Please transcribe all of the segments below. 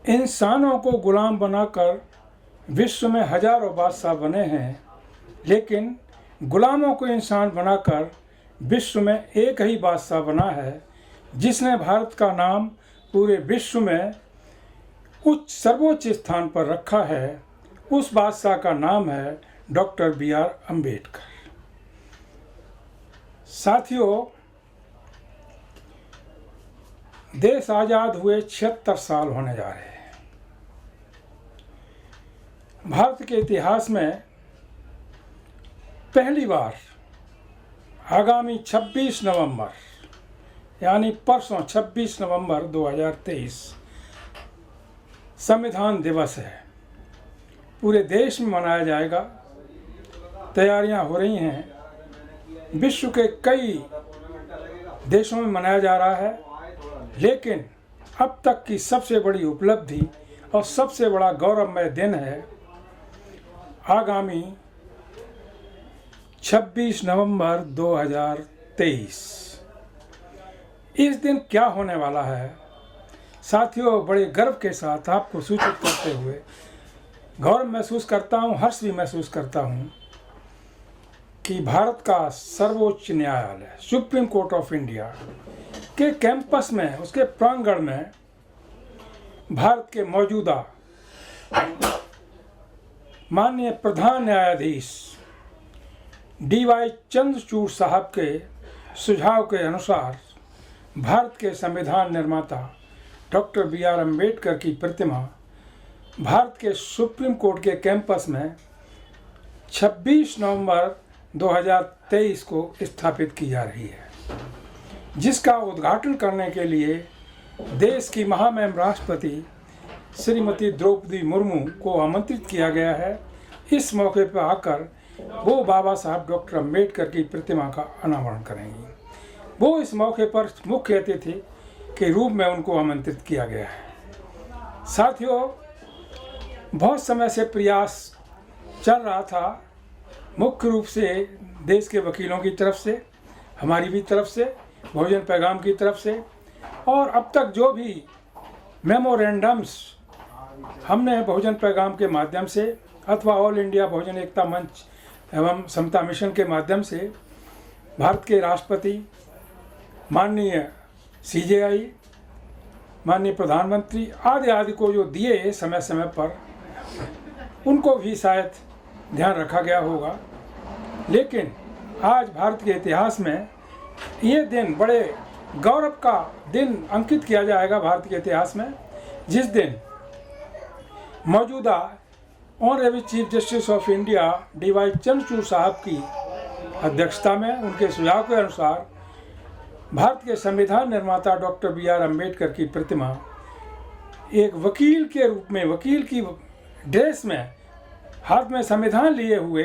इंसानों को गुलाम बनाकर विश्व में हजारों बादशाह बने हैं, लेकिन गुलामों को इंसान बनाकर विश्व में एक ही बादशाह बना है जिसने भारत का नाम पूरे विश्व में सर्वोच्च स्थान पर रखा है। उस बादशाह का नाम है डॉक्टर B.R. अम्बेडकर। साथियों, देश आज़ाद हुए 76 साल होने जा रहे हैं। भारत के इतिहास में पहली बार आगामी 26 नवंबर यानी परसों 26 नवंबर 2023 संविधान दिवस है। पूरे देश में मनाया जाएगा। तैयारियां हो रही हैं। विश्व के कई देशों में मनाया जा रहा है, लेकिन अब तक की सबसे बड़ी उपलब्धि और सबसे बड़ा गौरवमय दिन है आगामी 26 नवंबर 2023। इस दिन क्या होने वाला है साथियों, बड़े गर्व के साथ आपको सूचित करते हुए गौरव महसूस करता हूँ, हर्ष भी महसूस करता हूँ कि भारत का सर्वोच्च न्यायालय सुप्रीम कोर्ट ऑफ इंडिया के कैंपस में, उसके प्रांगण में भारत के मौजूदा माननीय प्रधान न्यायाधीश D.Y. चंद्रचूड़ साहब के सुझाव के अनुसार भारत के संविधान निर्माता डॉक्टर B.R. अम्बेडकर की प्रतिमा भारत के सुप्रीम कोर्ट के कैंपस में 26 नवंबर 2023 को स्थापित की जा रही है, जिसका उद्घाटन करने के लिए देश की महामहिम राष्ट्रपति श्रीमती द्रौपदी मुर्मू को आमंत्रित किया गया है। इस मौके पर आकर वो बाबा साहब डॉक्टर अम्बेडकर की प्रतिमा का अनावरण करेंगी। वो इस मौके पर मुख्य अतिथि के रूप में उनको आमंत्रित किया गया है। साथियों, बहुत समय से प्रयास चल रहा था, मुख्य रूप से देश के वकीलों की तरफ से, हमारी भी तरफ से, बहुजन पैगाम की तरफ से, और अब तक जो भी मेमोरेंडम्स हमने बहुजन पैगाम के माध्यम से अथवा ऑल इंडिया बहुजन एकता मंच एवं समता मिशन के माध्यम से भारत के राष्ट्रपति, माननीय CJI, माननीय प्रधानमंत्री आदि आदि को जो दिए समय समय पर, उनको भी शायद ध्यान रखा गया होगा। लेकिन आज भारत के इतिहास में ये दिन बड़े गौरव का दिन अंकित किया जाएगा भारत के इतिहास में, जिस दिन मौजूदा honourable chief justice of India D.Y. Chandrachud साहब की अध्यक्षता में, उनके सुझाव के अनुसार भारत के संविधान निर्माता डॉक्टर B.R. अम्बेडकर की प्रतिमा एक वकील के रूप में, वकील की ड्रेस में, हाथ में संविधान लिए हुए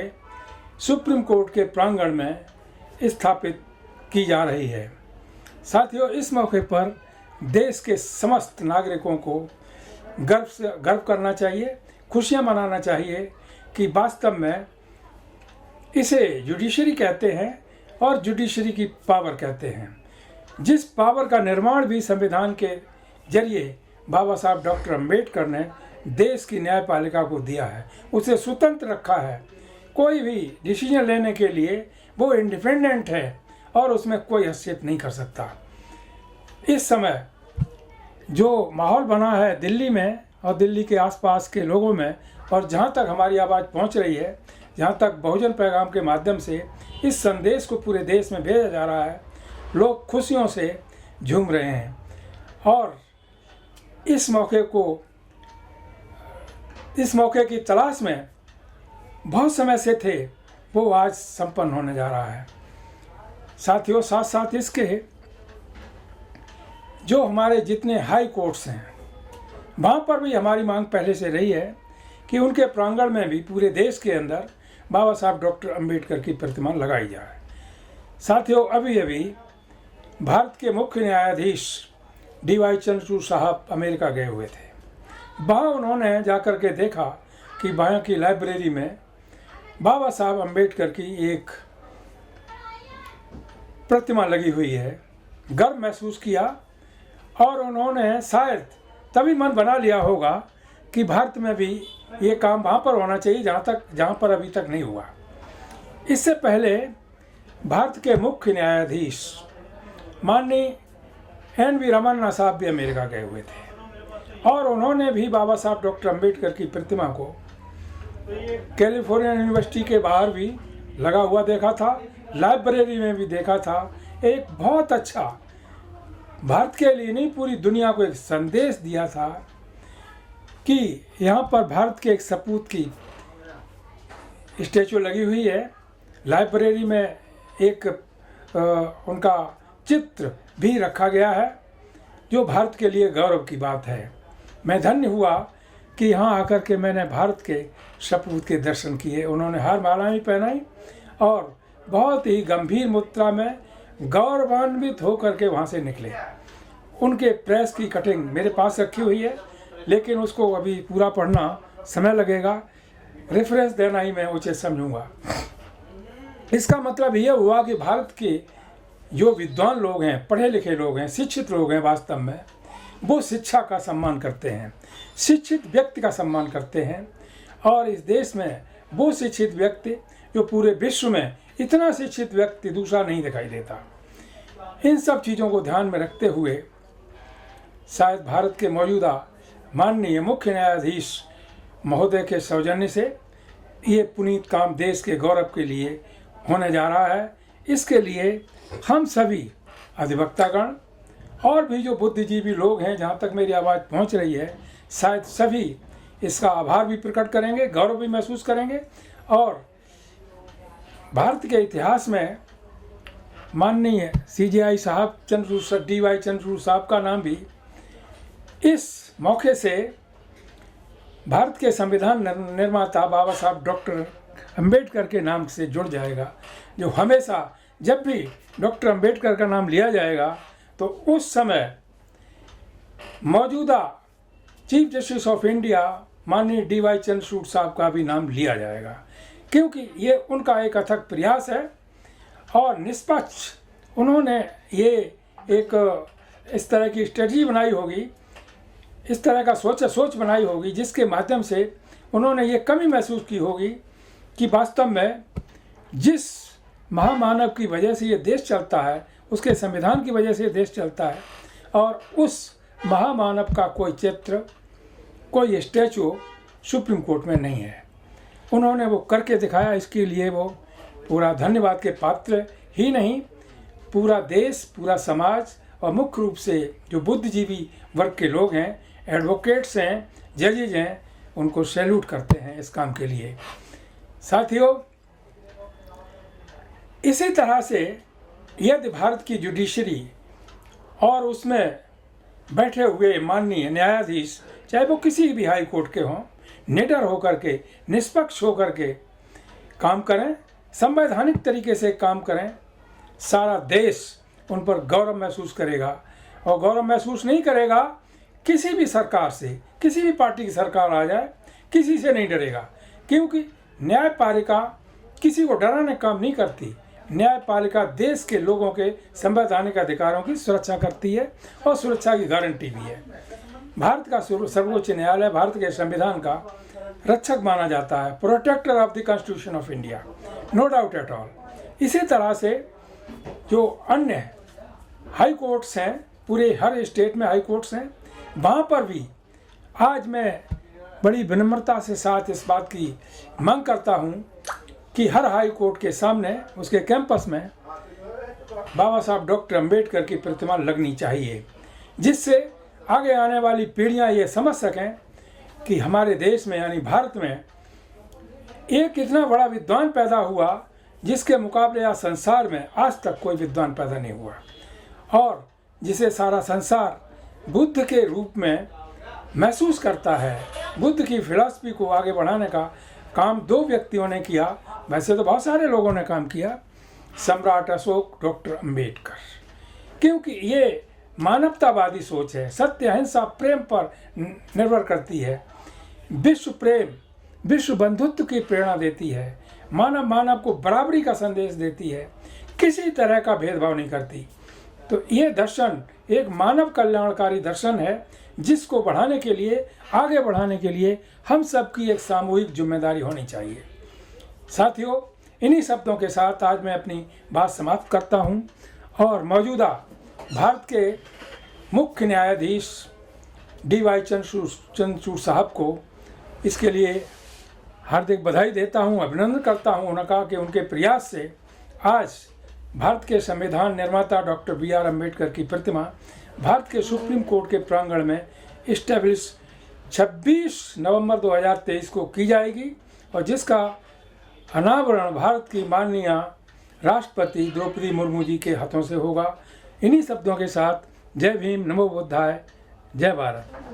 सुप्रीम कोर्ट के प्रांगण में स्थापित की जा रही है। साथियों, इस मौके पर देश के समस्त नागरिकों को गर्व करना चाहिए, खुशियां मनाना चाहिए कि वास्तव में इसे जुडिशरी कहते हैं और जुडिशरी की पावर कहते हैं। जिस पावर का निर्माण भी संविधान के जरिए बाबा साहब डॉक्टर अम्बेडकर ने देश की न्यायपालिका को दिया है, उसे स्वतंत्र रखा है। कोई भी डिसीजन लेने के लिए वो इंडिपेंडेंट है और उसमें कोई हस्तक्षेप नहीं कर सकता। इस समय जो माहौल बना है दिल्ली में और दिल्ली के आसपास के लोगों में, और जहाँ तक हमारी आवाज़ पहुँच रही है, जहाँ तक बहुजन पैगाम के माध्यम से इस संदेश को पूरे देश में भेजा जा रहा है, लोग खुशियों से झूम रहे हैं। और इस मौके की तलाश में बहुत समय से थे, वो आज संपन्न होने जा रहा है। साथियों, साथ साथ इसके जो हमारे जितने हाई कोर्ट्स हैं, वहाँ पर भी हमारी मांग पहले से रही है कि उनके प्रांगण में भी पूरे देश के अंदर बाबा साहब डॉक्टर अम्बेडकर की प्रतिमा लगाई जाए। साथियों, अभी भारत के मुख्य न्यायाधीश D.Y. चंद्रचूड़ साहब अमेरिका गए हुए थे। वहाँ उन्होंने जाकर के देखा कि वहाँ की लाइब्रेरी में बाबा साहब अम्बेडकर की एक प्रतिमा लगी हुई है। गर्व महसूस किया और उन्होंने शायद तभी मन बना लिया होगा कि भारत में भी ये काम वहाँ पर होना चाहिए जहाँ पर अभी तक नहीं हुआ। इससे पहले भारत के मुख्य न्यायाधीश माननीय NV रमन्ना साहब भी अमेरिका गए हुए थे और उन्होंने भी बाबा साहब डॉक्टर अम्बेडकर की प्रतिमा को कैलिफोर्निया यूनिवर्सिटी के बाहर भी लगा हुआ देखा था, लाइब्रेरी में भी देखा था। एक बहुत अच्छा, भारत के लिए नहीं पूरी दुनिया को एक संदेश दिया था कि यहाँ पर भारत के एक सपूत की स्टैचू लगी हुई है। लाइब्रेरी में एक उनका चित्र भी रखा गया है, जो भारत के लिए गौरव की बात है। मैं धन्य हुआ कि यहाँ आकर के मैंने भारत के सपूत के दर्शन किए। उन्होंने हार माला भी पहनाई और बहुत ही गंभीर मुद्रा में गौरवान्वित होकर के वहाँ से निकले। उनके प्रेस की कटिंग मेरे पास रखी हुई है, लेकिन उसको अभी पूरा पढ़ना समय लगेगा, रेफरेंस देना ही मैं उचित समझूंगा। इसका मतलब यह हुआ कि भारत के जो विद्वान लोग हैं, पढ़े लिखे लोग हैं, शिक्षित लोग हैं, वास्तव में वो शिक्षा का सम्मान करते हैं, शिक्षित व्यक्ति का सम्मान करते हैं। और इस देश में वो शिक्षित व्यक्ति जो पूरे विश्व में इतना शिक्षित व्यक्ति दूसरा नहीं दिखाई देता। इन सब चीज़ों को ध्यान में रखते हुए शायद भारत के मौजूदा माननीय मुख्य न्यायाधीश महोदय के सौजन्य से ये पुनीत काम देश के गौरव के लिए होने जा रहा है। इसके लिए हम सभी अधिवक्तागण और भी जो बुद्धिजीवी लोग हैं, जहाँ तक मेरी आवाज़ पहुँच रही है, शायद सभी इसका आभार भी प्रकट करेंगे, गौरव भी महसूस करेंगे। और भारत के इतिहास में माननीय CJI साहब DY चंद्रचूड़ साहब का नाम भी इस मौके से भारत के संविधान निर्माता बाबा साहब डॉक्टर अम्बेडकर के नाम से जुड़ जाएगा, जो हमेशा जब भी डॉक्टर अम्बेडकर का नाम लिया जाएगा तो उस समय मौजूदा चीफ जस्टिस ऑफ इंडिया माननीय DY चंद्रचूड़ साहब का भी नाम लिया जाएगा, क्योंकि ये उनका एक अथक प्रयास है और निष्पक्ष उन्होंने ये एक इस तरह की स्ट्रेटजी बनाई होगी, इस तरह का सोच बनाई होगी, जिसके माध्यम से उन्होंने ये कमी महसूस की होगी कि वास्तव में जिस महामानव की वजह से ये देश चलता है, उसके संविधान की वजह से ये देश चलता है, और उस महामानव का कोई चित्र, कोई स्टैचू सुप्रीम कोर्ट में नहीं है। उन्होंने वो करके दिखाया। इसके लिए वो पूरा धन्यवाद के पात्र ही नहीं, पूरा देश, पूरा समाज और मुख्य रूप से जो बुद्धिजीवी वर्ग के लोग हैं, एडवोकेट्स हैं, जजेज हैं, उनको सैल्यूट करते हैं इस काम के लिए। साथियों, इसी तरह से यदि भारत की जुडिशरी और उसमें बैठे हुए माननीय न्यायाधीश, चाहे वो किसी भी हाई कोर्ट के हों, निडर होकर के, निष्पक्ष होकर के काम करें, संवैधानिक तरीके से काम करें, सारा देश उन पर गौरव महसूस करेगा। और गौरव महसूस नहीं करेगा किसी भी सरकार से, किसी भी पार्टी की सरकार आ जाए, किसी से नहीं डरेगा, क्योंकि न्यायपालिका किसी को डराने का काम नहीं करती। न्यायपालिका देश के लोगों के संवैधानिक अधिकारों की सुरक्षा करती है और सुरक्षा की गारंटी भी है। भारत का सर्वोच्च न्यायालय भारत के संविधान का रक्षक माना जाता है, protector of the Constitution of India, no doubt at all. इसी तरह से जो अन्य हाई कोर्ट्स हैं, पूरे हर स्टेट में हाई कोर्ट्स हैं, वहाँ पर भी आज मैं बड़ी विनम्रता से साथ इस बात की मांग करता हूँ कि हर हाई कोर्ट के सामने, उसके कैंपस में बाबा साहब डॉक्टर अम्बेडकर की प्रतिमा लगनी चाहिए, जिससे आगे आने वाली पीढ़ियाँ ये समझ सकें कि हमारे देश में यानी भारत में एक इतना बड़ा विद्वान पैदा हुआ जिसके मुकाबले आज संसार में आज तक कोई विद्वान पैदा नहीं हुआ, और जिसे सारा संसार बुद्ध के रूप में महसूस करता है। बुद्ध की फिलॉसफी को आगे बढ़ाने का काम दो व्यक्तियों ने किया, वैसे तो बहुत सारे लोगों ने काम किया, सम्राट अशोक, डॉक्टर अम्बेडकर, क्योंकि ये मानवतावादी सोच है, सत्य, अहिंसा, प्रेम पर निर्भर करती है, विश्व प्रेम, विश्व बंधुत्व की प्रेरणा देती है, मानव को बराबरी का संदेश देती है, किसी तरह का भेदभाव नहीं करती। तो ये दर्शन एक मानव कल्याणकारी दर्शन है, जिसको बढ़ाने के लिए, आगे बढ़ाने के लिए हम सबकी एक सामूहिक जिम्मेदारी होनी चाहिए। साथियों, इन्हीं शब्दों के साथ आज मैं अपनी बात समाप्त करता हूं और मौजूदा भारत के मुख्य न्यायाधीश DY चंद्रचूड़ साहब को इसके लिए हार्दिक बधाई देता हूं, अभिनंदन करता हूं। उन्होंने कहा कि उनके प्रयास से आज भारत के संविधान निर्माता डॉक्टर BR अम्बेडकर की प्रतिमा भारत के सुप्रीम कोर्ट के प्रांगण में इस्टेब्लिश 26 नवंबर 2023 को की जाएगी और जिसका अनावरण भारत की माननीय राष्ट्रपति द्रौपदी मुर्मू जी के हाथों से होगा। इन्हीं शब्दों के साथ जय भीम, नमो बुद्धाय, जय भारत।